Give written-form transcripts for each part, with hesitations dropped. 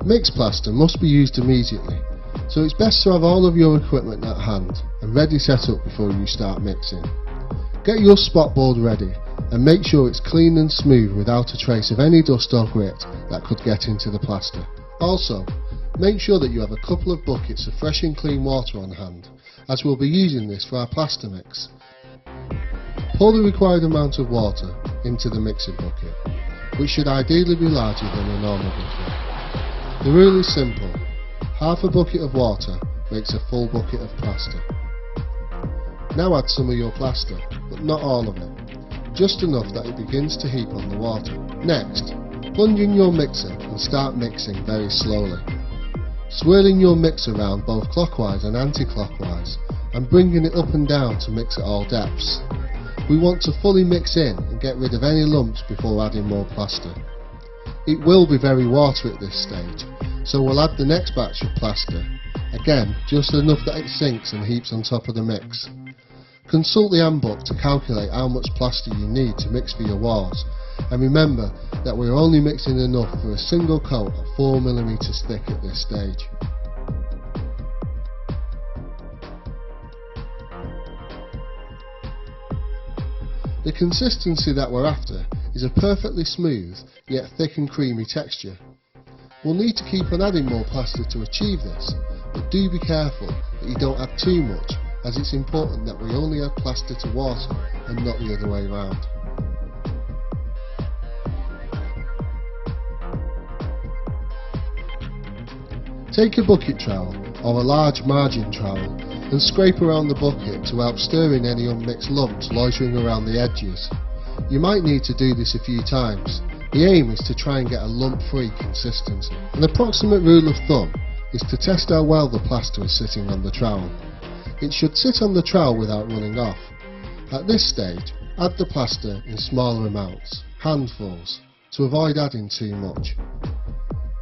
Mixed plaster must be used immediately, so it's best to have all of your equipment at hand and ready set up before you start mixing. Get your spot board ready and make sure it's clean and smooth without a trace of any dust or grit that could get into the plaster. Also, make sure that you have a couple of buckets of fresh and clean water on hand, as we'll be using this for our plaster mix. Pour the required amount of water into the mixing bucket, which should ideally be larger than a normal bucket. The rule is simple: half a bucket of water makes a full bucket of plaster. Now add some of your plaster, but not all of it, just enough that it begins to heap on the water. Next, plunge in your mixer and start mixing very slowly, swirling your mix around both clockwise and anti-clockwise and bringing it up and down to mix at all depths. We want to fully mix in and get rid of any lumps before adding more plaster. It will be very watery at this stage, so we'll add the next batch of plaster, again just enough that it sinks and heaps on top of the mix. Consult the handbook to calculate how much plaster you need to mix for your walls, and remember that we're only mixing enough for a single coat at 4mm thick at this stage. The consistency that we're after is a perfectly smooth yet thick and creamy texture. We'll need to keep on adding more plaster to achieve this, but do be careful that you don't add too much, as it's important that we only add plaster to water and not the other way around. Take a bucket trowel or a large margin trowel and scrape around the bucket to help stir in any unmixed lumps loitering around the edges. You might need to do this a few times. The aim is to try and get a lump-free consistency. An approximate rule of thumb is to test how well the plaster is sitting on the trowel. It should sit on the trowel without running off. At this stage, add the plaster in smaller amounts, handfuls, to avoid adding too much.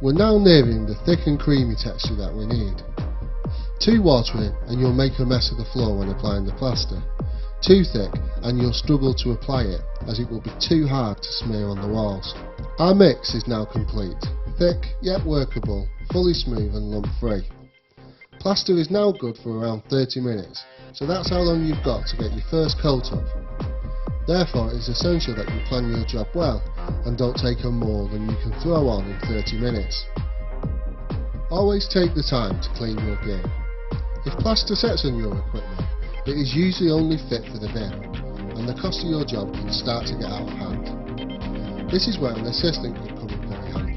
We're now nearing the thick and creamy texture that we need. Too watery and you'll make a mess of the floor when applying the plaster. Too thick and you'll struggle to apply it, as it will be too hard to smear on the walls. Our mix is now complete, thick yet workable, fully smooth and lump free. Plaster is now good for around 30 minutes, so that's how long you've got to get your first coat of. Therefore, it's essential that you plan your job well and don't take on more than you can throw on in 30 minutes. Always take the time to clean your gear. If plaster sets on your equipment, it is usually only fit for the bin, and the cost of your job can start to get out of hand. This is where an assistant can come in very handy,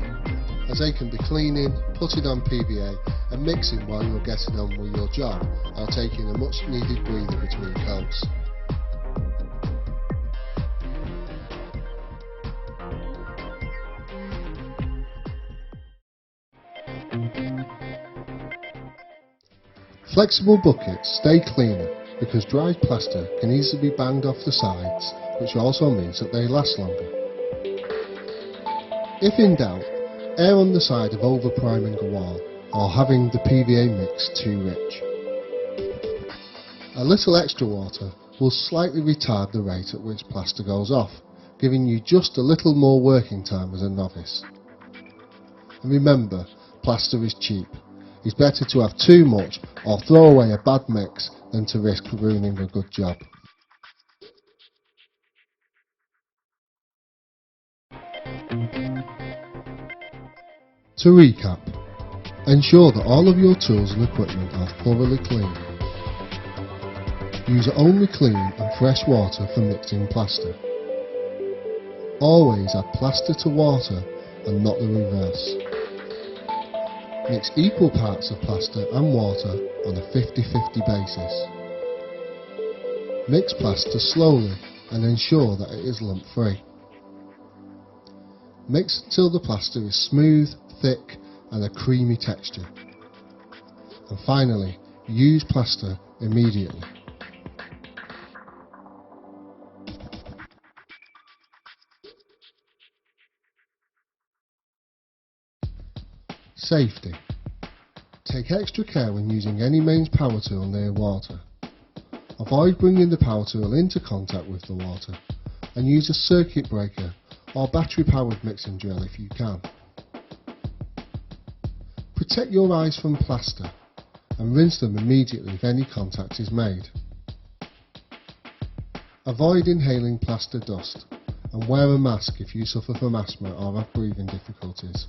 as they can be cleaning, putting on PVA and mixing while you're getting on with your job, or taking a much needed breather between coats. Flexible buckets stay cleaner because dried plaster can easily be banged off the sides, which also means that they last longer. If in doubt, err on the side of over-priming a wall or having the PVA mix too rich. A little extra water will slightly retard the rate at which plaster goes off, giving you just a little more working time as a novice. And remember, plaster is cheap. It's better to have too much or throw away a bad mix than to risk ruining a good job. To recap, ensure that all of your tools and equipment are thoroughly clean. Use only clean and fresh water for mixing plaster. Always add plaster to water and not the reverse. Mix equal parts of plaster and water on a 50-50 basis. Mix plaster slowly and ensure that it is lump free. Mix until the plaster is smooth, thick and a creamy texture. And finally, use plaster immediately. Safety. Take extra care when using any mains power tool near water. Avoid bringing the power tool into contact with the water and use a circuit breaker or battery powered mixing drill if you can. Protect your eyes from plaster and rinse them immediately if any contact is made. Avoid inhaling plaster dust and wear a mask if you suffer from asthma or have breathing difficulties.